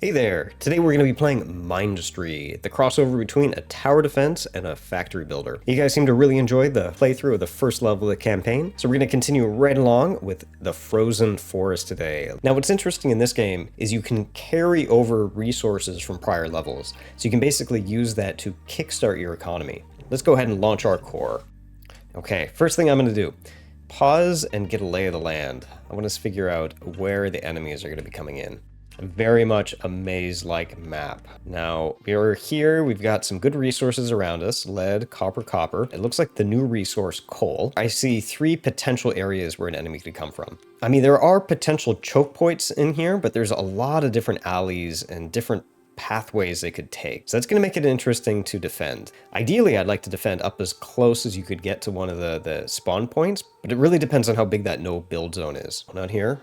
Hey there! Today we're going to be playing Mindustry, the crossover between a tower defense and a factory builder. You guys seem to really enjoy the playthrough of the first level of the campaign, so we're going to continue right along with the Frozen Forest today. Now what's interesting in this game is you can carry over resources from prior levels, so you can basically use that to kickstart your economy. Let's go ahead and launch our core. Okay, first thing I'm going to do, pause and get a lay of the land. I want to figure out where the enemies are going to be coming in. Very much a maze-like map. Now, we're here, we've got some good resources around us, lead, copper. It looks like the new resource, coal. I see 3 potential areas where an enemy could come from. I mean, there are potential choke points in here, but there's a lot of different alleys and different pathways they could take. So that's going to make it interesting to defend. Ideally, I'd like to defend up as close as you could get to one of the spawn points, but it really depends on how big that no build zone is. Not here,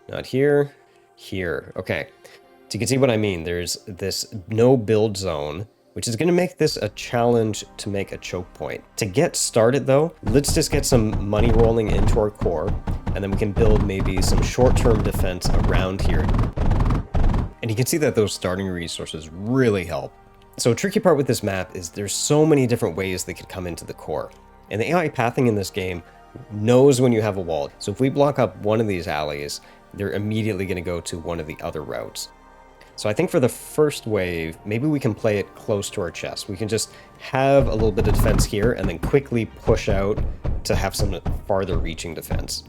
not here. Here. Okay. So you can see what I mean. There's this no build zone, which is going to make this a challenge to make a choke point. To get started though, let's just get some money rolling into our core, and then we can build maybe some short-term defense around here. And you can see that those starting resources really help. So a tricky part with this map is there's so many different ways they could come into the core. And the AI pathing in this game knows when you have a wall. So if we block up one of these alleys, they're immediately going to go to one of the other routes. So I think for the first wave, maybe we can play it close to our chest. We can just have a little bit of defense here and then quickly push out to have some farther reaching defense.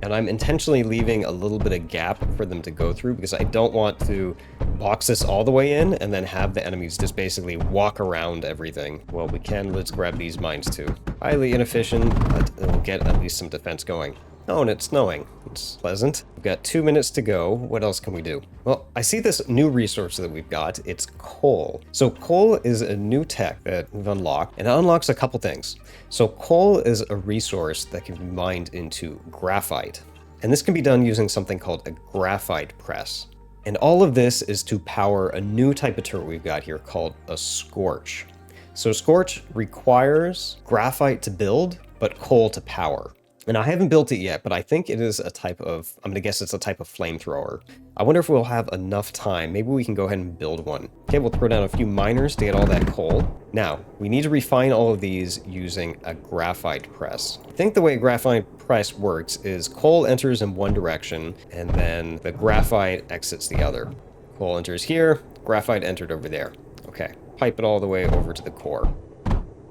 And I'm intentionally leaving a little bit of gap for them to go through because I don't want to box this all the way in and then have the enemies just basically walk around everything. Well, we can. Let's grab these mines too. Highly inefficient, but we'll get at least some defense going. Oh, and it's snowing. It's pleasant. We've got 2 minutes to go. What else can we do? Well, I see this new resource that we've got. It's coal. So coal is a new tech that we've unlocked, and it unlocks a couple things. So coal is a resource that can be mined into graphite. And this can be done using something called a graphite press. And all of this is to power a new type of turret we've got here called a scorch. So scorch requires graphite to build, but coal to power. And I haven't built it yet, but I think it is a type of, I'm gonna guess it's a type of flamethrower. I wonder if we'll have enough time. Maybe we can go ahead and build one. Okay, we'll throw down a few miners to get all that coal. Now, we need to refine all of these using a graphite press. I think the way a graphite press works is coal enters in one direction, and then the graphite exits the other. Coal enters here, graphite entered over there. Okay, pipe it all the way over to the core.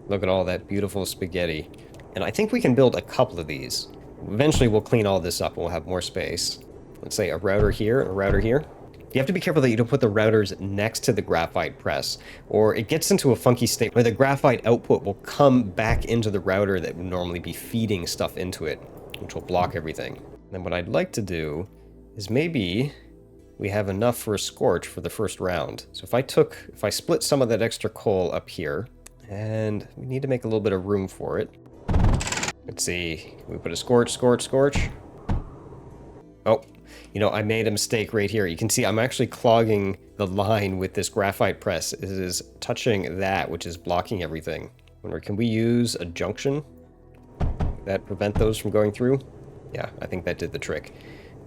Look at all that beautiful spaghetti. And I think we can build a couple of these. Eventually we'll clean all this up and we'll have more space. Let's say a router here, a router here. You have to be careful that you don't put the routers next to the graphite press, or it gets into a funky state where the graphite output will come back into the router that would normally be feeding stuff into it, which will block everything. And then what I'd like to do is maybe we have enough for a scorch for the first round. So if I split some of that extra coal up here, and we need to make a little bit of room for it. Let's see, we put a scorch. Oh, you know, I made a mistake right here. You can see I'm actually clogging the line with this graphite press. It is touching that, which is blocking everything. I wonder, can we use a junction that prevent those from going through? Yeah, I think that did the trick.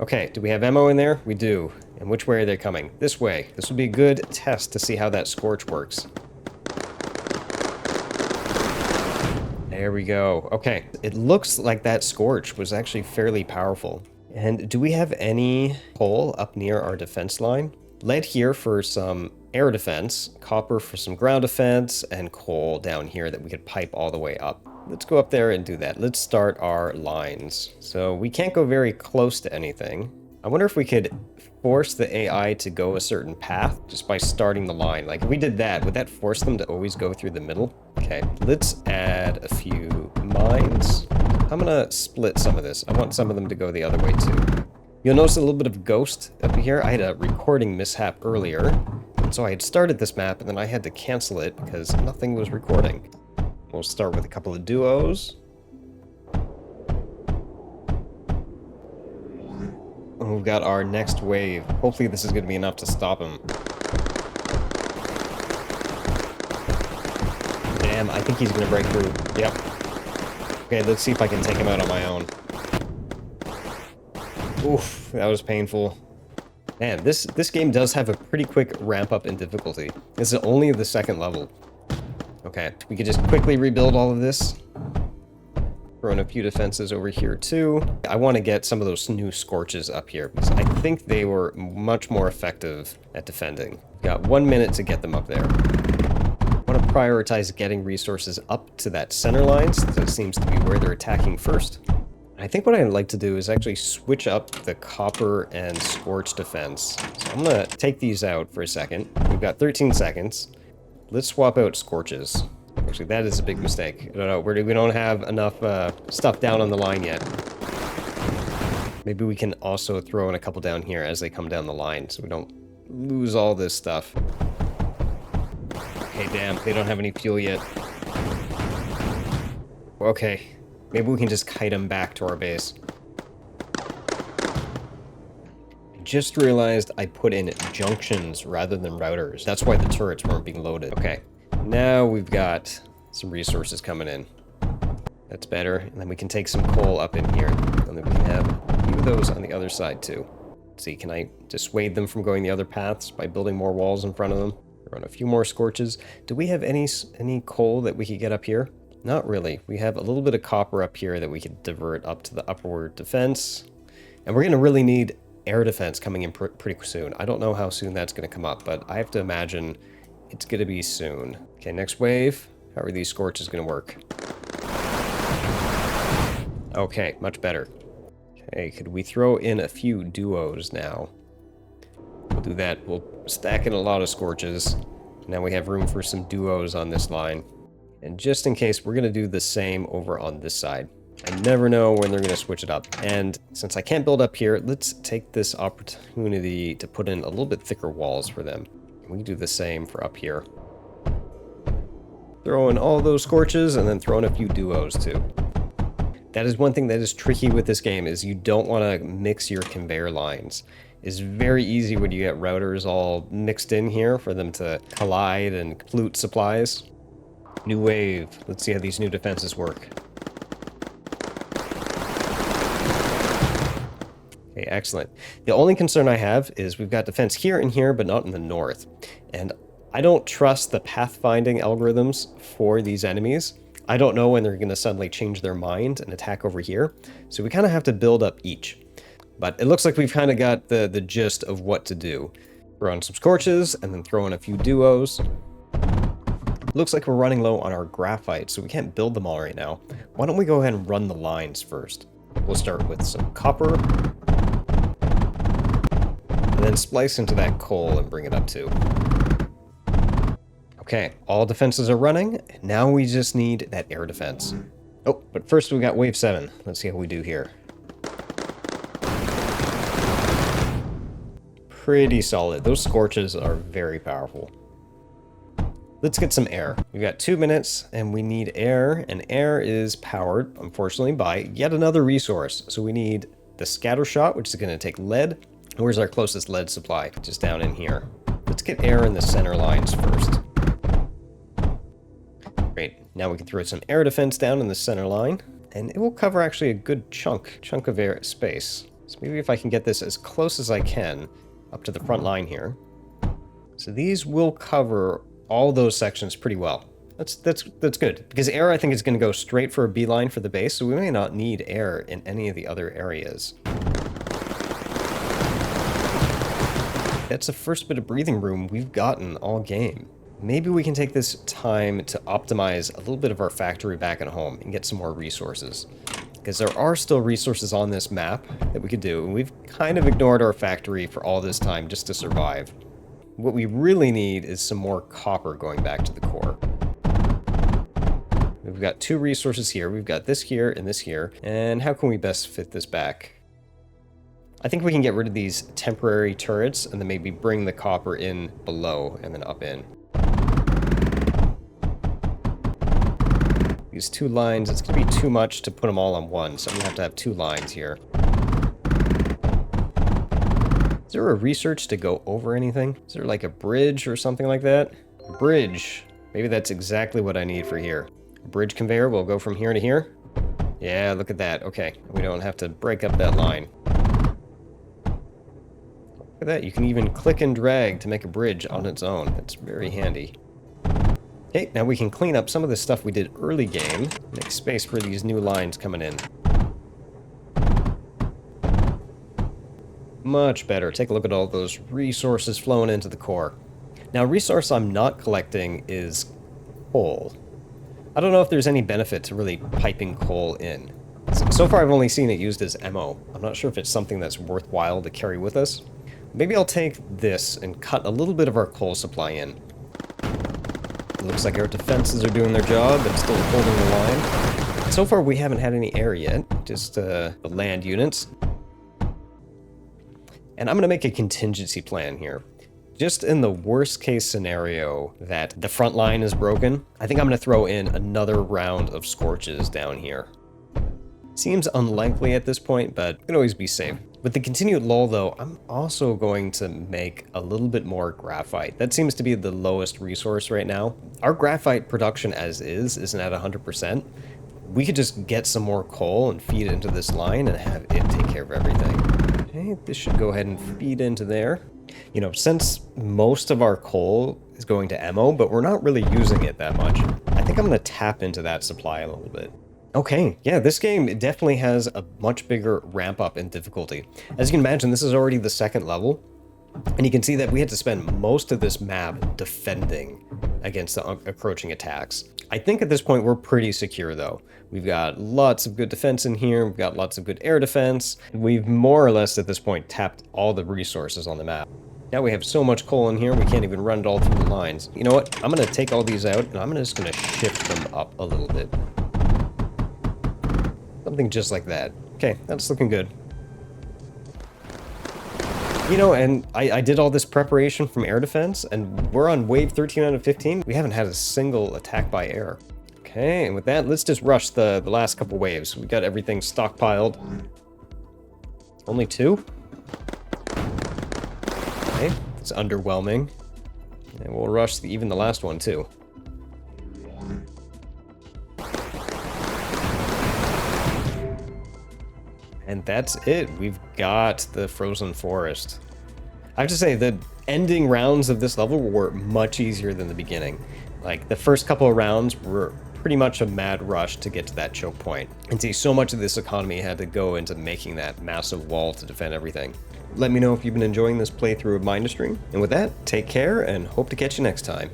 Okay, do we have ammo in there? We do. And which way are they coming? This way. This would be a good test to see how that scorch works. There we go. Okay, it looks like that scorch was actually fairly powerful. And do we have any coal up near our defense line? Lead here for some air defense, copper for some ground defense, and coal down here that we could pipe all the way up. Let's go up there and do that. Let's start our lines. So we can't go very close to anything. I wonder if we could force the AI to go a certain path just by starting the line. Like if we did that, would that force them to always go through the middle? Okay, let's add a few mines. I'm gonna split some of this. I want some of them to go the other way too. You'll notice a little bit of ghost up here. I had a recording mishap earlier, and so I had started this map and then I had to cancel it because nothing was recording. We'll start with a couple of duos. And we've got our next wave. Hopefully this is going to be enough to stop him. Damn, I think he's going to break through. Yep. Okay, let's see if I can take him out on my own. Oof, that was painful. Man, this game does have a pretty quick ramp up in difficulty. This is only the second level. Okay, we could just quickly rebuild all of this. Throw in a few defenses over here too. I want to get some of those new scorches up here because I think they were much more effective at defending. Got 1 minute to get them up there. I want to prioritize getting resources up to that center line since it seems to be where they're attacking first. I think what I'd like to do is actually switch up the copper and scorch defense. So I'm going to take these out for a second. We've got 13 seconds. Let's swap out scorches. Actually, that is a big mistake. I don't know, we don't have enough stuff down on the line yet. Maybe we can also throw in a couple down here as they come down the line so we don't lose all this stuff. Okay, damn, they don't have any fuel yet. Okay, maybe we can just kite them back to our base. I just realized I put in junctions rather than routers. That's why the turrets weren't being loaded. Okay. Now we've got some resources coming in. That's better. And then we can take some coal up in here. And then we can have a few of those on the other side too. Let's see, can I dissuade them from going the other paths by building more walls in front of them? Run a few more scorches. Do we have any coal that we could get up here? Not really. We have a little bit of copper up here that we could divert up to the upward defense. And we're going to really need air defense coming in pretty soon. I don't know how soon that's going to come up, but I have to imagine it's going to be soon. Okay, next wave. How are these scorches going to work? Okay, much better. Okay, could we throw in a few duos now? We'll do that. We'll stack in a lot of scorches. Now we have room for some duos on this line. And just in case, we're going to do the same over on this side. I never know when they're going to switch it up. And since I can't build up here, let's take this opportunity to put in a little bit thicker walls for them. We can do the same for up here. Throw in all those scorches and then throw in a few duos too. That is one thing that is tricky with this game, is you don't want to mix your conveyor lines. It's very easy when you get routers all mixed in here for them to collide and pollute supplies. New wave. Let's see how these new defenses work. Okay, excellent. The only concern I have is we've got defense here and here, but not in the north. And I don't trust the pathfinding algorithms for these enemies. I don't know when they're going to suddenly change their mind and attack over here. So we kind of have to build up each. But it looks like we've kind of got the gist of what to do. Throw in some scorches and then throw in a few duos. Looks like we're running low on our graphite, so we can't build them all right now. Why don't we go ahead and run the lines first? We'll start with some copper. And then splice into that coal and bring it up too. Okay, all defenses are running. Now we just need that air defense. Oh, but first we got wave 7. Let's see how we do here. Pretty solid. Those scorches are very powerful. Let's get some air. We've got 2 minutes and we need air, and air is powered, unfortunately, by yet another resource. So we need the scatter shot, which is going to take lead. Where's our closest lead supply? Just down in here. Let's get air in the center lines first. Great. Now we can throw some air defense down in the center line, and it will cover actually a good chunk of air space. So maybe if I can get this as close as I can up to the front line here. So these will cover all those sections pretty well. That's good, because air I think is going to go straight for a beeline for the base, so we may not need air in any of the other areas. That's the first bit of breathing room we've gotten all game. Maybe we can take this time to optimize a little bit of our factory back at home and get some more resources. Because there are still resources on this map that we could do, and we've kind of ignored our factory for all this time just to survive. What we really need is some more copper going back to the core. We've got 2 resources here. We've got this here and this here. And how can we best fit this back? I think we can get rid of these temporary turrets and then maybe bring the copper in below and then up in. These 2 lines, it's going to be too much to put them all on one, so I'm going to have 2 lines here. Is there a research to go over anything? Is there like a bridge or something like that? Bridge. Maybe that's exactly what I need for here. A bridge conveyor will go from here to here. Yeah, look at that. Okay, we don't have to break up that line. at that, you can even click and drag to make a bridge on its own. That's very handy. Okay, now we can clean up some of the stuff we did early game, make space for these new lines coming in. Much better. Take a look at all those resources flowing into the core. Now, a resource I'm not collecting is coal. I don't know if there's any benefit to really piping coal in. So far, I've only seen it used as ammo. I'm not sure if it's something that's worthwhile to carry with us. Maybe I'll take this and cut a little bit of our coal supply in. It looks like our defenses are doing their job and still holding the line. So far, we haven't had any air yet, just the land units. And I'm going to make a contingency plan here. Just in the worst case scenario that the front line is broken, I think I'm going to throw in another round of scorches down here. Seems unlikely at this point, but it can always be safe. With the continued lull though, I'm also going to make a little bit more graphite. That seems to be the lowest resource right now. Our graphite production as is isn't at 100%. We could just get some more coal and feed it into this line and have it take care of everything. Okay, this should go ahead and feed into there. You know, since most of our coal is going to ammo, but we're not really using it that much, I think I'm going to tap into that supply a little bit. Okay, yeah, this game definitely has a much bigger ramp up in difficulty. As you can imagine, this is already the second level, and you can see that we had to spend most of this map defending against the approaching attacks. I think at this point we're pretty secure though. We've got lots of good defense in here, we've got lots of good air defense. We've more or less at this point tapped all the resources on the map. Now we have so much coal in here, we can't even run it all through the lines. You know what? I'm going to take all these out, and I'm just going to shift them up a little bit. Something just like that. Okay, that's looking good. You know, and I did all this preparation from air defense, and we're on wave 13 out of 15. We haven't had a single attack by air. Okay, and with that, let's just rush the last couple waves. We got everything stockpiled. Only 2? Okay, it's underwhelming. And we'll rush even the last one, too. And that's it. We've got the frozen forest. I have to say, the ending rounds of this level were much easier than the beginning. Like, the first couple of rounds were pretty much a mad rush to get to that choke point. And see, so much of this economy had to go into making that massive wall to defend everything. Let me know if you've been enjoying this playthrough of Mindustry. And with that, take care and hope to catch you next time.